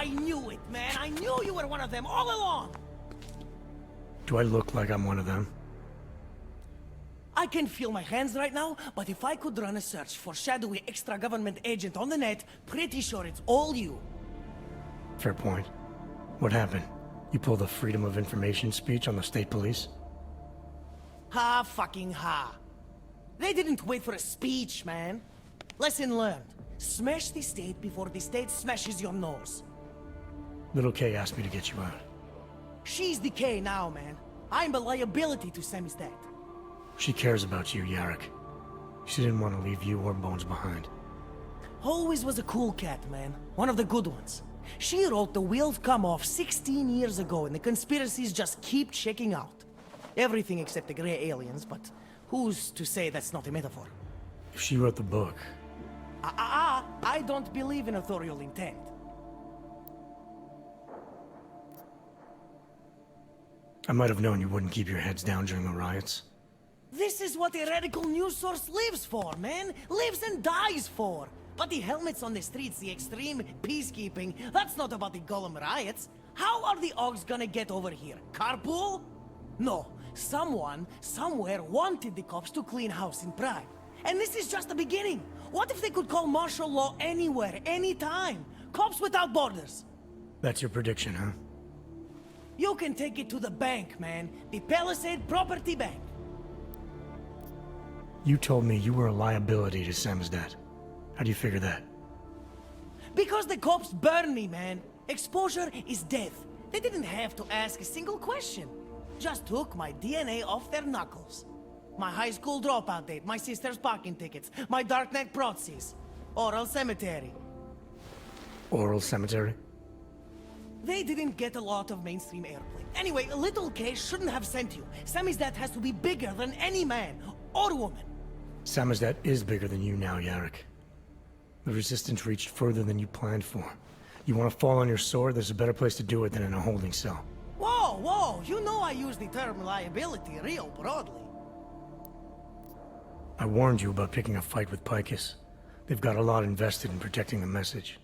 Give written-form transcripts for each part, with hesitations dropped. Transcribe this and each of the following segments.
I knew it, man. I knew you were one of them all along. Do I look like I'm one of them? I can feel my hands right now, but if I could run a search for shadowy extra-government agent on the net, pretty sure it's all you. Fair point. What happened? You pulled a Freedom of Information speech on the state police? Ha fucking ha. They didn't wait for a speech, man. Lesson learned. Smash the state before the state smashes your nose. Little K asked me to get you out. She's the K now, man. I'm a liability to Samizdat. She cares about you, Yarrick. She didn't want to leave you or Bones behind. Always was a cool cat, man. One of the good ones. She wrote The Wheels Come Off 16 years ago, and the conspiracies just keep checking out. Everything except the gray aliens, but who's to say that's not a metaphor? If she wrote the book... I don't believe in authorial intent. I might have known you wouldn't keep your heads down during the riots. This is what a radical news source lives for, man. Lives and dies for. But the helmets on the streets, the extreme peacekeeping, that's not about the Golem riots. How are the Augs gonna get over here? Carpool? No. Someone, somewhere wanted the cops to clean house in Prague. And this is just the beginning. What if they could call martial law anywhere, anytime? Cops without borders. That's your prediction, huh? You can take it to the bank, man. The Palisade Property Bank. You told me you were a liability to Samizdat. How do you figure that? Because the cops burn me, man. Exposure is death. They didn't have to ask a single question. Just took my DNA off their knuckles. My high school dropout date, my sister's parking tickets, my darknet proxies. Oral cemetery. Oral cemetery? They didn't get a lot of mainstream airplay. Anyway, Little K shouldn't have sent you. Samizdat has to be bigger than any man or woman. Samizdat is bigger than you now, Yarrick. The Resistance reached further than you planned for. You want to fall on your sword, there's a better place to do it than in a holding cell. Whoa, whoa, you know I use the term liability real broadly. I warned you about picking a fight with Picus. They've got a lot invested in protecting the message.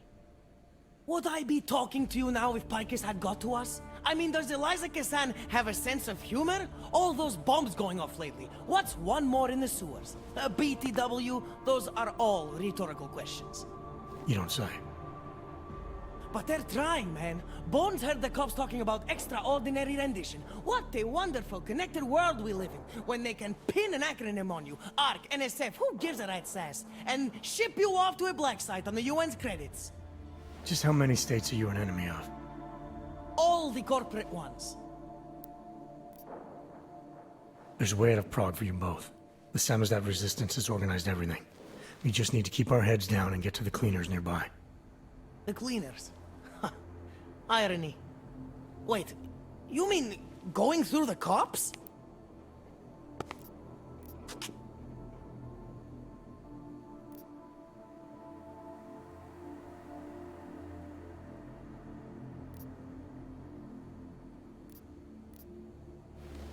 Would I be talking to you now if Picus had got to us? I mean, does Eliza Kassan have a sense of humor? All those bombs going off lately. What's one more in the sewers? BTW, those are all rhetorical questions. You don't say. But they're trying, man. Bones heard the cops talking about extraordinary rendition. What a wonderful connected world we live in, when they can pin an acronym on you, ARC, NSF, who gives a rat's ass, and ship you off to a black site on the UN's credits. Just how many states are you an enemy of? All the corporate ones. There's a way out of Prague for you both. The Samizdat resistance has organized everything. We just need to keep our heads down and get to the cleaners nearby. The cleaners? Irony. Wait, you mean going through the cops?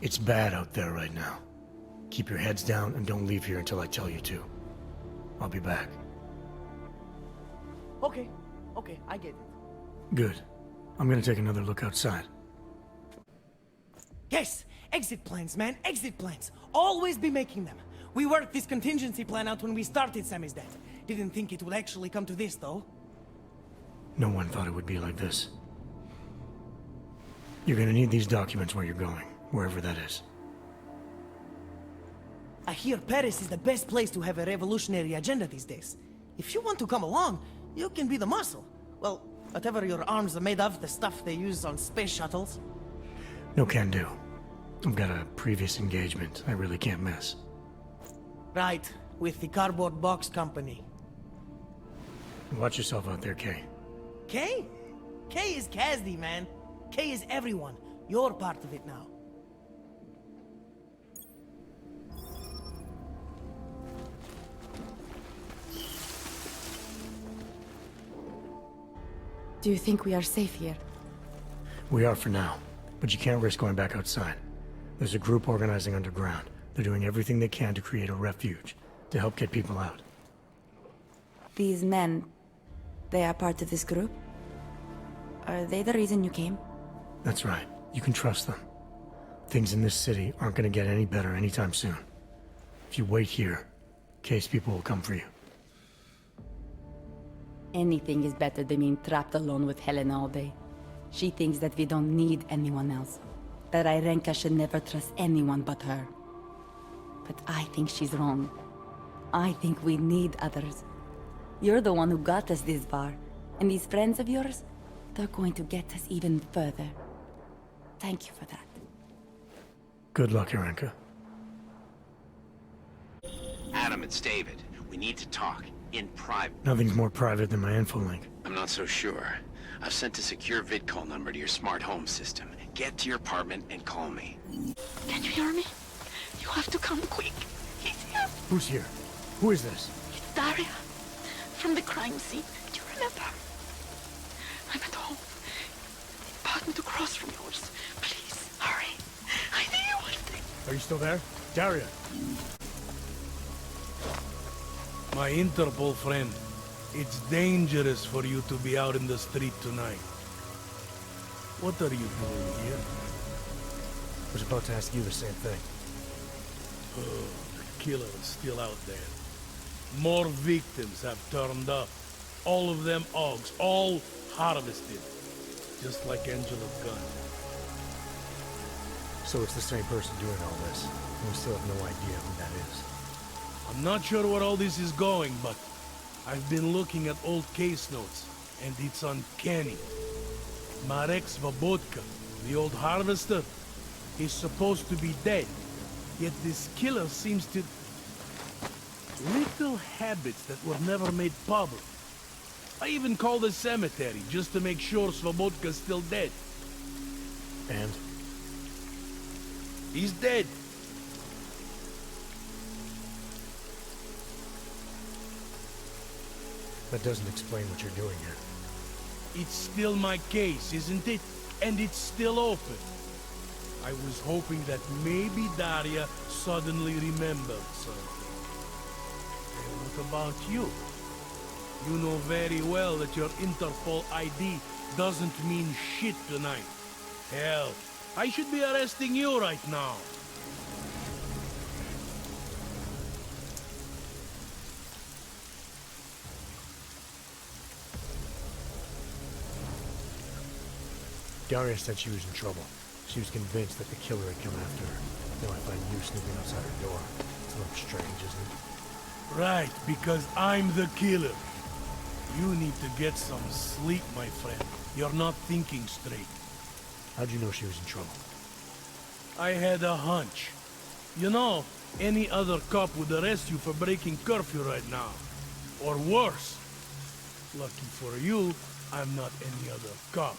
It's bad out there right now. Keep your heads down and don't leave here until I tell you to. I'll be back. Okay, I get it. Good. I'm gonna take another look outside. Yes, exit plans, man, exit plans. Always be making them. We worked this contingency plan out when we started Samizdat. Didn't think it would actually come to this, though. No one thought it would be like this. You're gonna need these documents where you're going, wherever that is. I hear Paris is the best place to have a revolutionary agenda these days. If you want to come along, you can be the muscle. Well, whatever your arms are made of, the stuff they use on space shuttles. No can do. I've got a previous engagement I really can't miss. Right, with the cardboard box company. Watch yourself out there, Kay. K? K is Kazdy, man. K is everyone. You're part of it now. Do you think we are safe here? We are for now, but you can't risk going back outside. There's a group organizing underground. They're doing everything they can to create a refuge, to help get people out. These men, they are part of this group? Are they the reason you came? That's right. You can trust them. Things in this city aren't gonna get any better anytime soon. If you wait here, case people will come for you. Anything is better than being trapped alone with Helena all day. She thinks that we don't need anyone else. That Irenka should never trust anyone but her. But I think she's wrong. I think we need others. You're the one who got us this far. And these friends of yours, they're going to get us even further. Thank you for that. Good luck, Irenka. Adam, it's David. We need to talk. In private. Nothing's more private than my info link. I'm not so sure. I've sent a secure vidcall number to your smart home system. Get to your apartment and call me. Can you hear me? You have to come quick. He's here. Who's here? Who is this? It's Daria. From the crime scene. Do you remember? I'm at home. The apartment across from yours. Please, hurry. I need you one thing. Are you still there? Daria! My Interpol friend, it's dangerous for you to be out in the street tonight. What are you doing here? I was about to ask you the same thing. Oh, the killer is still out there. More victims have turned up. All of them Augs, all harvested. Just like Angela's gun. So it's the same person doing all this, and we still have no idea who that is. I'm not sure where all this is going, but I've been looking at old case notes, and it's uncanny. Marek Svobotka, the old harvester, is supposed to be dead, yet this killer seems to... Little habits that were never made public. I even called the cemetery, just to make sure Svobodka's still dead. And? He's dead. That doesn't explain what you're doing here. It's still my case, isn't it? And it's still open. I was hoping that maybe Daria suddenly remembered something. And what about you? You know very well that your Interpol ID doesn't mean shit tonight. Hell, I should be arresting you right now. Daria said she was in trouble. She was convinced that the killer had come after her. Now I find you snooping outside her door. It's a little strange, isn't it? Right, because I'm the killer. You need to get some sleep, my friend. You're not thinking straight. How'd you know she was in trouble? I had a hunch. You know, any other cop would arrest you for breaking curfew right now. Or worse. Lucky for you, I'm not any other cop.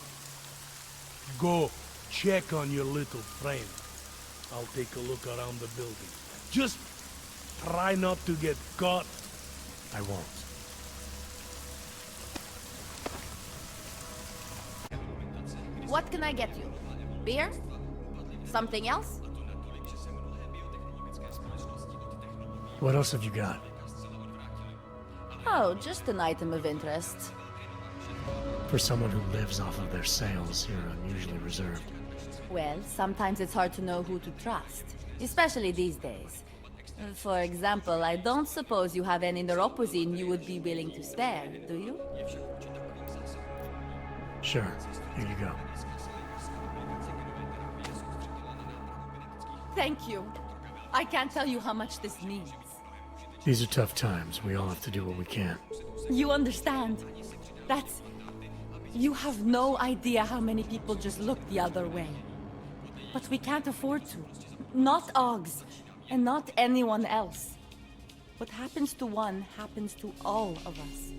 Go, check on your little friend. I'll take a look around the building. Just try not to get caught. I won't. What can I get you? Beer? Something else? What else have you got? Oh, just an item of interest. For someone who lives off of their sales, you're unusually reserved. Well, sometimes it's hard to know who to trust. Especially these days. For example, I don't suppose you have any neuropozyne you would be willing to spare, do you? Sure. Here you go. Thank you. I can't tell you how much this means. These are tough times. We all have to do what we can. You understand? That's... You have no idea how many people just look the other way. But we can't afford to. Not Augs, and not anyone else. What happens to one happens to all of us.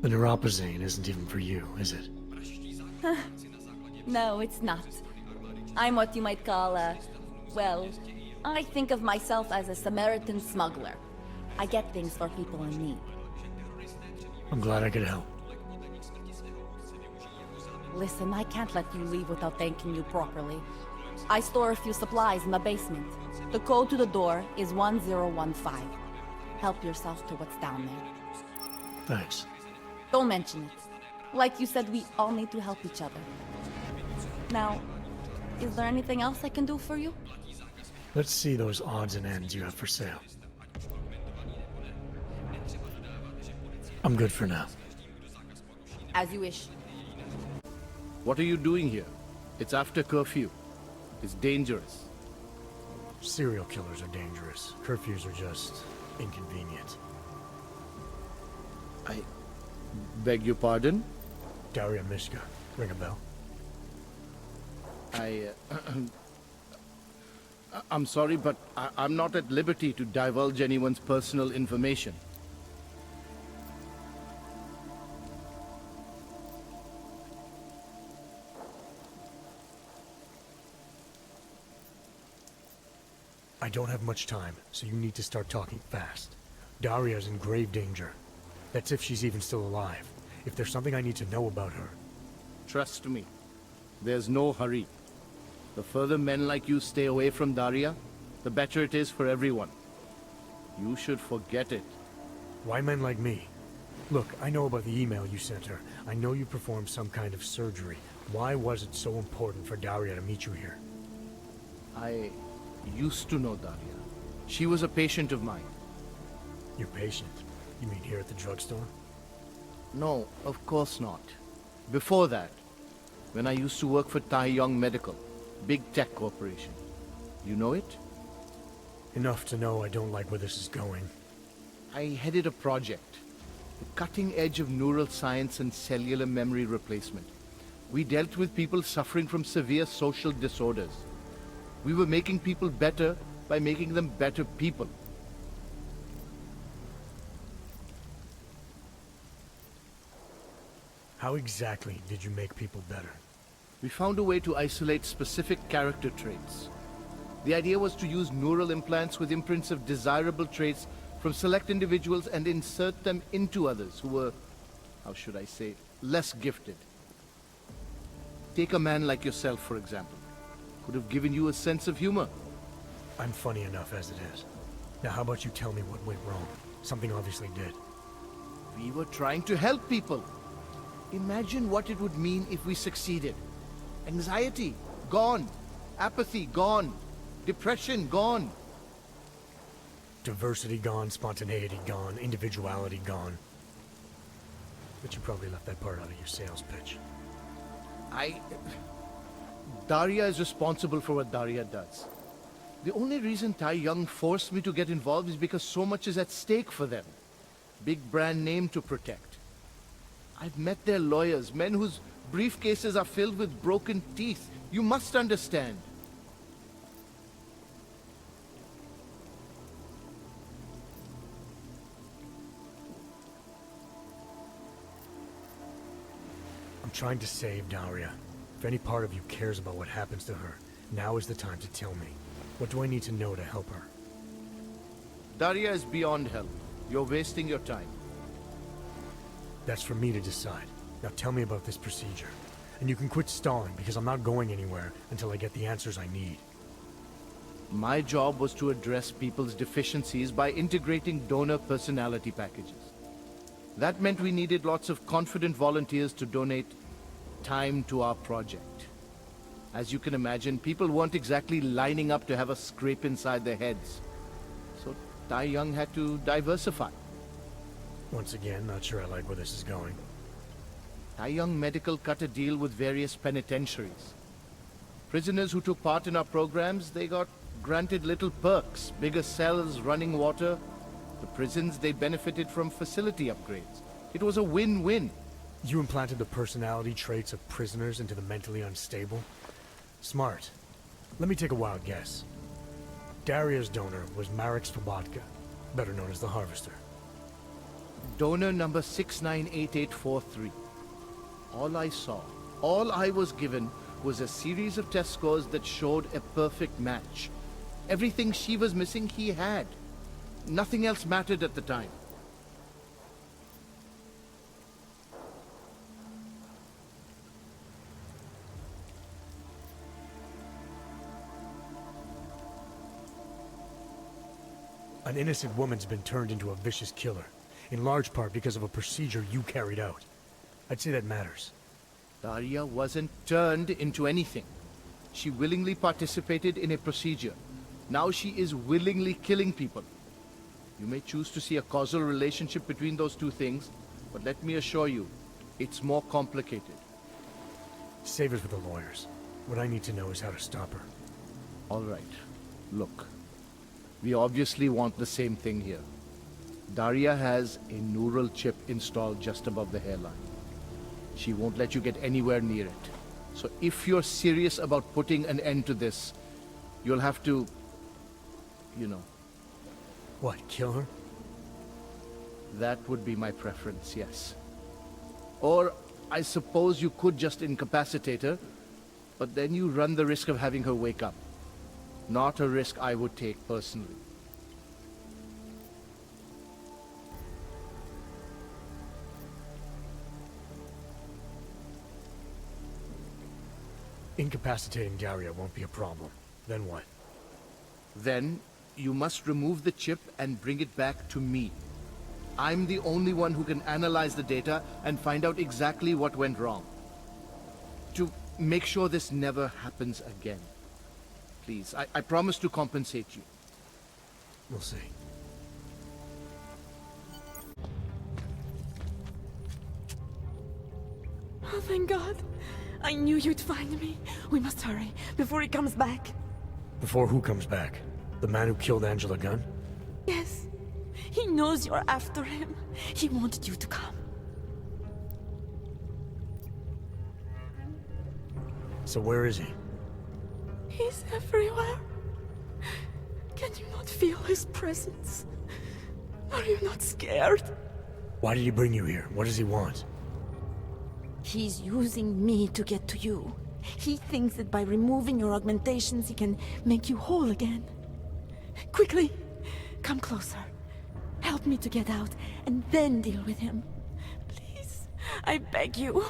The neuropozyne isn't even for you, is it? No, it's not. I'm what you might call a... Well, I think of myself as a Samaritan smuggler. I get things for people in need. I'm glad I could help. Listen, I can't let you leave without thanking you properly. I store a few supplies in the basement. The code to the door is 1015. Help yourself to what's down there. Thanks. Don't mention it. Like you said, we all need to help each other. Now, is there anything else I can do for you? Let's see those odds and ends you have for sale. I'm good for now. As you wish. What are you doing here? It's after curfew. It's dangerous. Serial killers are dangerous. Curfews are just inconvenient. I beg your pardon? Daria Mishka. Ring a bell? I'm sorry, but I'm not at liberty to divulge anyone's personal information. I don't have much time, so you need to start talking fast. Daria's in grave danger. That's if she's even still alive. If there's something I need to know about her. Trust me, there's no hurry. The further men like you stay away from Daria, the better it is for everyone. You should forget it. Why men like me? Look, I know about the email you sent her. I know you performed some kind of surgery. Why was it so important for Daria to meet you here? I used to know Daria. She was a patient of mine. Your patient? You mean here at the drugstore? No, of course not. Before that, when I used to work for Taiyong Medical, big tech corporation. You know it? Enough to know I don't like where this is going. I headed a project, the cutting edge of neural science and cellular memory replacement. We dealt with people suffering from severe social disorders. We were making people better by making them better people. How exactly did you make people better? We found a way to isolate specific character traits. The idea was to use neural implants with imprints of desirable traits from select individuals and insert them into others who were, how should I say, less gifted. Take a man like yourself, for example. Could have given you a sense of humor. I'm funny enough as it is. Now how about you tell me what went wrong? Something obviously did. We were trying to help people. Imagine what it would mean if we succeeded. Anxiety, gone. Apathy, gone. Depression, gone. Diversity gone, spontaneity gone, individuality gone. But you probably left that part out of your sales pitch. Daria is responsible for what Daria does. The only reason Taiyong forced me to get involved is because so much is at stake for them. Big brand name to protect. I've met their lawyers, men whose briefcases are filled with broken teeth. You must understand. I'm trying to save Daria. If any part of you cares about what happens to her, now is the time to tell me. What do I need to know to help her? Daria is beyond help. You're wasting your time. That's for me to decide. Now tell me about this procedure. And you can quit stalling, because I'm not going anywhere until I get the answers I need. My job was to address people's deficiencies by integrating donor personality packages. That meant we needed lots of confident volunteers to donate time to our project. As you can imagine, people weren't exactly lining up to have a scrape inside their heads. So Taiyong had to diversify. Once again, not sure I like where this is going. Taiyong Medical cut a deal with various penitentiaries. Prisoners who took part in our programs, they got granted little perks, bigger cells, running water. The prisons, they benefited from facility upgrades. It was a win-win. You implanted the personality traits of prisoners into the mentally unstable? Smart. Let me take a wild guess. Daria's donor was Marek Svobotka, better known as the Harvester. Donor number 698843. All I saw, all I was given, was a series of test scores that showed a perfect match. Everything she was missing, he had. Nothing else mattered at the time. An innocent woman's been turned into a vicious killer, in large part because of a procedure you carried out. I'd say that matters. Daria wasn't turned into anything. She willingly participated in a procedure. Now she is willingly killing people. You may choose to see a causal relationship between those two things, but let me assure you, it's more complicated. Save it for the lawyers. What I need to know is how to stop her. All right. Look, we obviously want the same thing here. Daria has a neural chip installed just above the hairline. She won't let you get anywhere near it. So if you're serious about putting an end to this, you'll have to, you know. What, kill her? That would be my preference, yes. Or I suppose you could just incapacitate her, but then you run the risk of having her wake up. Not a risk I would take personally. Incapacitating Daria won't be a problem. Then what? Then you must remove the chip and bring it back to me. I'm the only one who can analyze the data and find out exactly what went wrong. To make sure this never happens again. Please, I promise to compensate you. We'll see. Oh, thank God. I knew you'd find me. We must hurry, before he comes back. Before who comes back? The man who killed Angela Gunn? Yes. He knows you're after him. He wanted you to come. So where is he? He's everywhere. Can you not feel his presence? Are you not scared? Why did he bring you here? What does he want? He's using me to get to you. He thinks that by removing your augmentations, he can make you whole again. Quickly, come closer. Help me to get out, and then deal with him. Please, I beg you.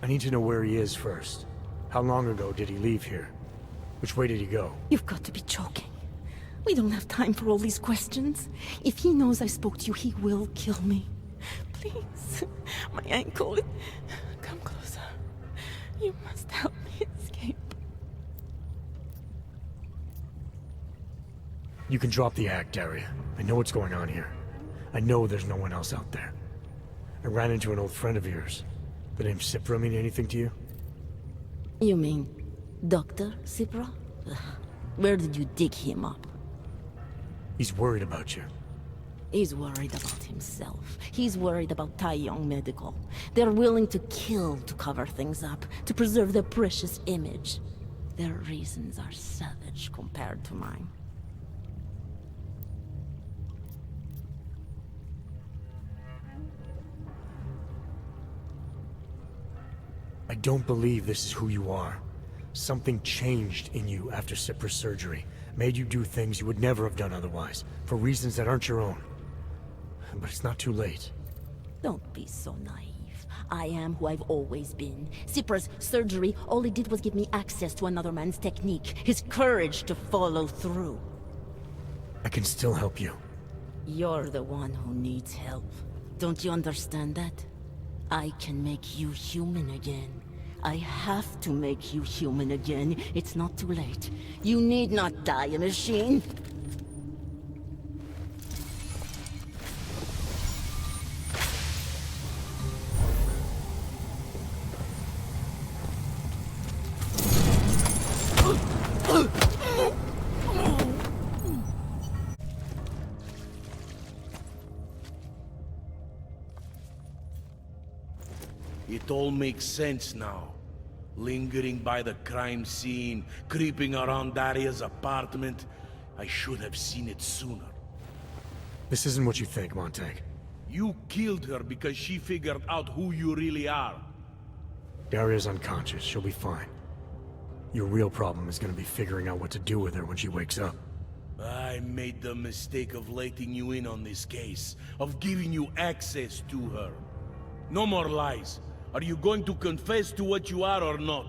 I need to know where he is first. How long ago did he leave here? Which way did he go? You've got to be joking. We don't have time for all these questions. If he knows I spoke to you, he will kill me. Please, my ankle. Come closer. You must help me escape. You can drop the act, Daria. I know what's going on here. I know there's no one else out there. I ran into an old friend of yours. The name Cipra mean anything to you? You mean Dr. Cipra? Where did you dig him up? He's worried about you. He's worried about himself. He's worried about Tai Yong Medical. They're willing to kill to cover things up, to preserve their precious image. Their reasons are savage compared to mine. I don't believe this is who you are. Something changed in you after Cipra's surgery. Made you do things you would never have done otherwise, for reasons that aren't your own. But it's not too late. Don't be so naive. I am who I've always been. Cipra's surgery, all it did was give me access to another man's technique, his courage to follow through. I can still help you. You're the one who needs help. Don't you understand that? I can make you human again. I have to make you human again. It's not too late. You need not die a machine. It all makes sense now. Lingering by the crime scene, creeping around Daria's apartment. I should have seen it sooner. This isn't what you think, Montag. You killed her because she figured out who you really are. Daria's unconscious. She'll be fine. Your real problem is gonna be figuring out what to do with her when she wakes up. I made the mistake of letting you in on this case, of giving you access to her. No more lies. Are you going to confess to what you are or not?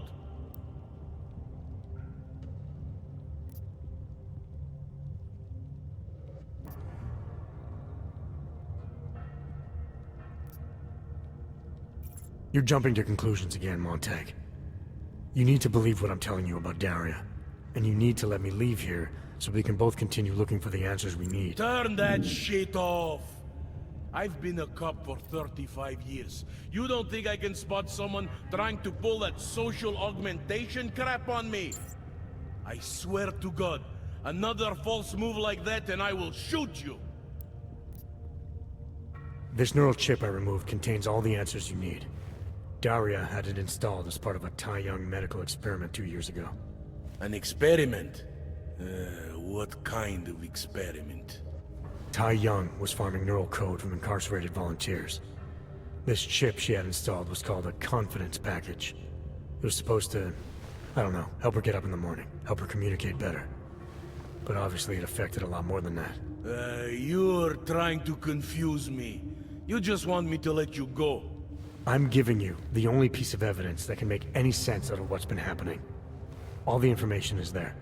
You're jumping to conclusions again, Montag. You need to believe what I'm telling you about Daria. And you need to let me leave here so we can both continue looking for the answers we need. Turn that shit off! I've been a cop for 35 years. You don't think I can spot someone trying to pull that social augmentation crap on me? I swear to God, another false move like that and I will shoot you! This neural chip I removed contains all the answers you need. Daria had it installed as part of a Tai Young medical experiment 2 years ago. An experiment? What kind of experiment? Tai Young was farming neural code from incarcerated volunteers. This chip she had installed was called a confidence package. It was supposed to, I don't know, help her get up in the morning, help her communicate better. But obviously it affected a lot more than that. You're trying to confuse me. You just want me to let you go. I'm giving you the only piece of evidence that can make any sense out of what's been happening. All the information is there.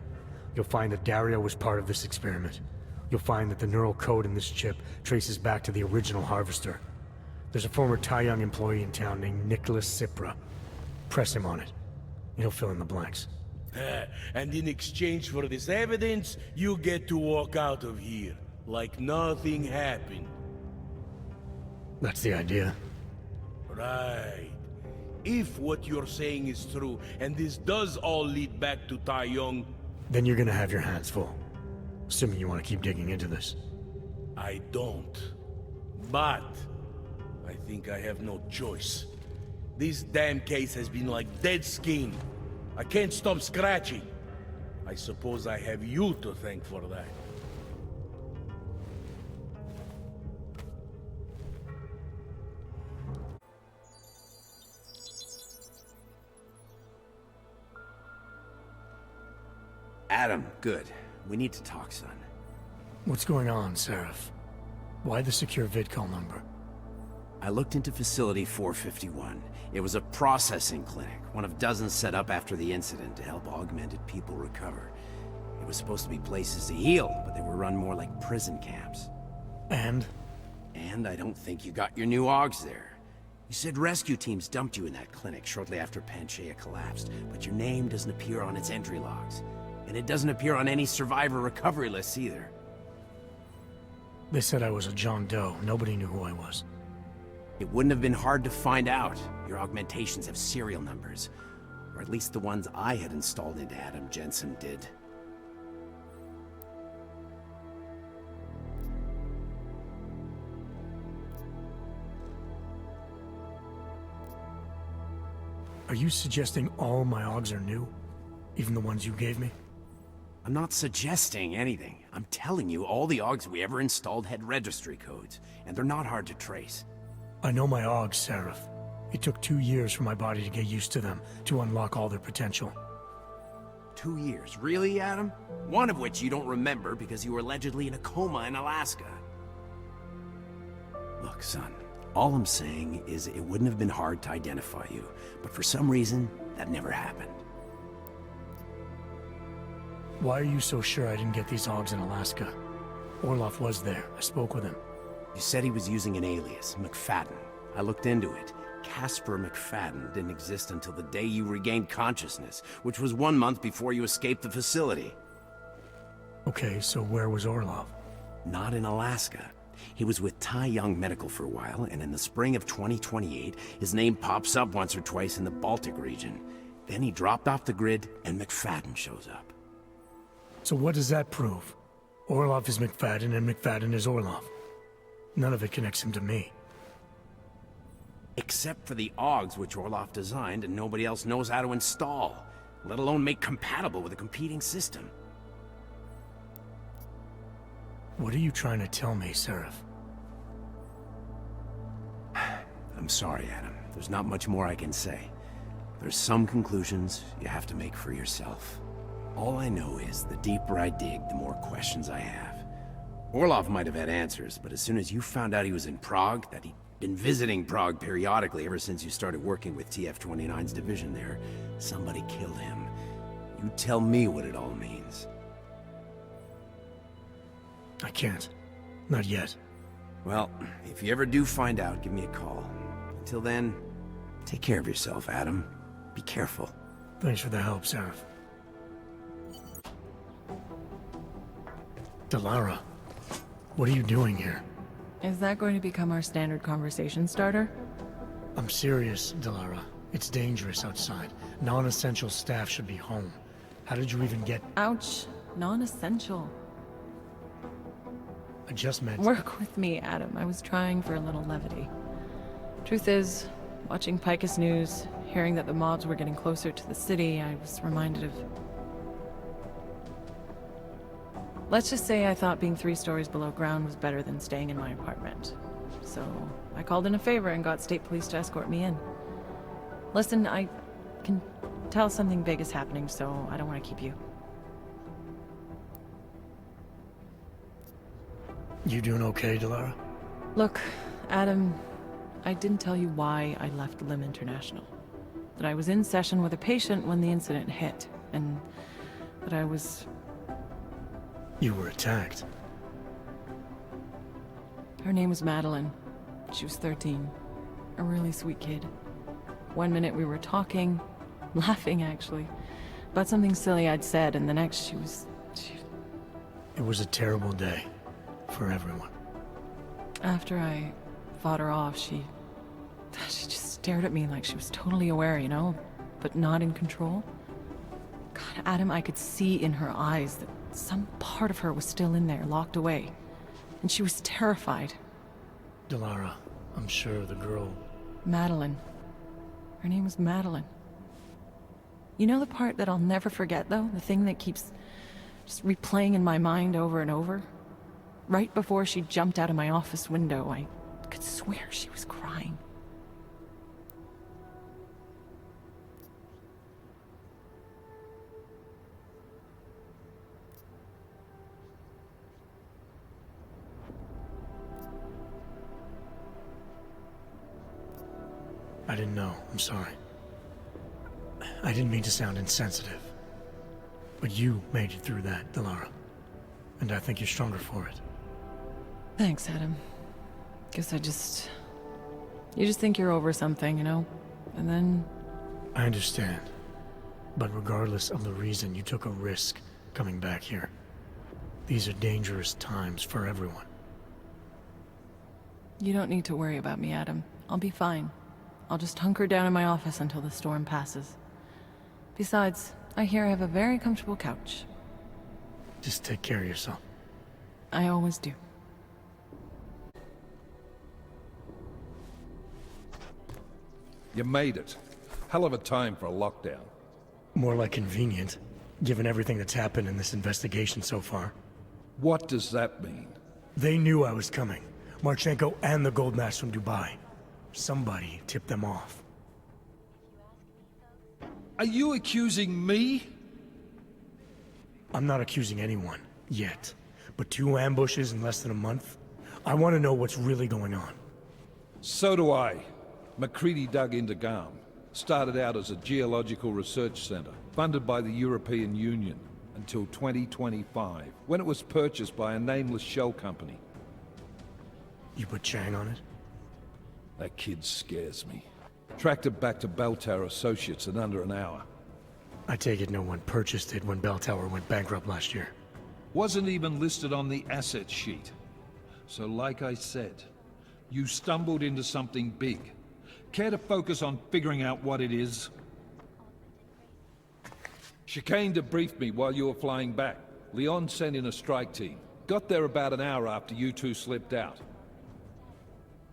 You'll find that Daria was part of this experiment. You'll find that the neural code in this chip traces back to the original Harvester. There's a former Tai Young employee in town named Nicholas Cipra. Press him on it. He'll fill in the blanks. And in exchange for this evidence, you get to walk out of here like nothing happened. That's the idea. Right. If what you're saying is true, and this does all lead back to Tai Young... Then you're gonna have your hands full. Assuming you want to keep digging into this. I don't. But... I think I have no choice. This damn case has been like dead skin. I can't stop scratching. I suppose I have you to thank for that. Adam, good. We need to talk, son. What's going on, Seraph? Why the secure vidcall number? I looked into Facility 451. It was a processing clinic, one of dozens set up after the incident to help augmented people recover. It was supposed to be places to heal, but they were run more like prison camps. And? And I don't think you got your new augs there. You said rescue teams dumped you in that clinic shortly after Panchaea collapsed, but your name doesn't appear on its entry logs. And it doesn't appear on any survivor recovery lists either. They said I was a John Doe. Nobody knew who I was. It wouldn't have been hard to find out. Your augmentations have serial numbers. Or at least the ones I had installed into Adam Jensen did. Are you suggesting all my augs are new? Even the ones you gave me? I'm not suggesting anything. I'm telling you, all the augs we ever installed had registry codes, and they're not hard to trace. I know my augs, Seraph. It took 2 years for my body to get used to them, to unlock all their potential. 2 years? Really, Adam? One of which you don't remember because you were allegedly in a coma in Alaska. Look, son, all I'm saying is it wouldn't have been hard to identify you, but for some reason, that never happened. Why are you so sure I didn't get these augs in Alaska? Orloff was there. I spoke with him. You said he was using an alias, McFadden. I looked into it. Casper McFadden didn't exist until the day you regained consciousness, which was 1 month before you escaped the facility. Okay, so where was Orlov? Not in Alaska. He was with Tai Young Medical for a while, and in the spring of 2028, his name pops up once or twice in the Baltic region. Then he dropped off the grid, and McFadden shows up. So what does that prove? Orlov is McFadden, and McFadden is Orlov. None of it connects him to me. Except for the augs which Orlov designed and nobody else knows how to install, let alone make compatible with a competing system. What are you trying to tell me, Seraph? I'm sorry, Adam. There's not much more I can say. There's some conclusions you have to make for yourself. All I know is the deeper I dig, the more questions I have. Orlov might have had answers, but as soon as you found out he was in Prague, that he'd been visiting Prague periodically ever since you started working with TF-29's division there, somebody killed him. You tell me what it all means. I can't. Not yet. Well, if you ever do find out, give me a call. Until then, Take care of yourself, Adam. Be careful. Thanks for the help, Seraph. Delara, what are you doing here? Is that going to become our standard conversation starter? I'm serious, Delara. It's dangerous outside. Non-essential staff should be home. How did you even get... Ouch. Non-essential. I just meant... Work with me, Adam. I was trying for a little levity. Truth is, watching Picus News, hearing that the mobs were getting closer to the city, I was reminded of... Let's just say I thought being 3 stories below ground was better than staying in my apartment. So, I called in a favor and got state police to escort me in. Listen, I can tell something big is happening, so I don't want to keep you. You doing okay, Delara? Look, Adam, I didn't tell you why I left Lim International. That I was in session with a patient when the incident hit, and that I was... You were attacked. Her name was Madeline. She was 13. A really sweet kid. One minute we were talking, laughing actually, about something silly I'd said, and the next she was... It was a terrible day. For everyone. After I fought her off, she just stared at me like she was totally aware, you know, but not in control. God, Adam, I could see in her eyes that some part of her was still in there, locked away. And she was terrified. Delara, I'm sure the girl... Madeline. Her name was Madeline. You know the part that I'll never forget, though? The thing that keeps just replaying in my mind over and over? Right before she jumped out of my office window, I could swear she was crying. I didn't know. I'm sorry. I didn't mean to sound insensitive. But you made it through that, Delara. And I think you're stronger for it. Thanks, Adam. Guess you just think you're over something, you know? And then... I understand. But regardless of the reason, you took a risk coming back here. These are dangerous times for everyone. You don't need to worry about me, Adam. I'll be fine. I'll just hunker down in my office until the storm passes. Besides, I hear I have a very comfortable couch. Just take care of yourself. I always do. You made it. Hell of a time for a lockdown. More like convenient, given everything that's happened in this investigation so far. What does that mean? They knew I was coming. Marchenko and the gold mask from Dubai. Somebody tipped them off. Are you accusing me? I'm not accusing anyone, yet. But 2 ambushes in less than a month? I want to know what's really going on. So do I. MacCready dug into Garm. Started out as a geological research center, funded by the European Union, until 2025, when it was purchased by a nameless shell company. You put Chang on it? That kid scares me. Tracked it back to Bell Tower Associates in under an hour. I take it no one purchased it when Bell Tower went bankrupt last year. Wasn't even listed on the asset sheet. So like I said, you stumbled into something big. Care to focus on figuring out what it is? Chicane debriefed me while you were flying back. Leon sent in a strike team. Got there about an hour after you two slipped out.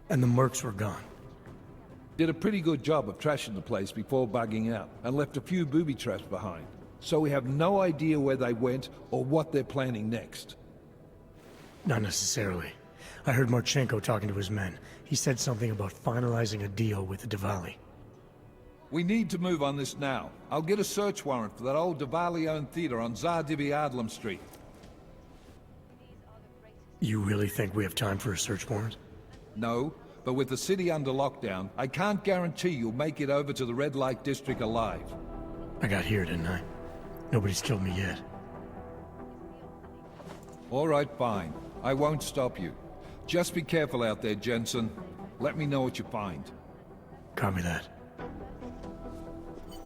And the mercs were gone. Did a pretty good job of trashing the place before bugging out, and left a few booby traps behind. So we have no idea where they went or what they're planning next. Not necessarily. I heard Marchenko talking to his men. He said something about finalizing a deal with the Diwali. We need to move on this now. I'll get a search warrant for that old Diwali-owned theater on Tsar Adlam Street. You really think we have time for a search warrant? No, but with the city under lockdown, I can't guarantee you'll make it over to the Red Light District alive. I got here, didn't I? Nobody's killed me yet. All right, fine. I won't stop you. Just be careful out there, Jensen. Let me know what you find. Copy that.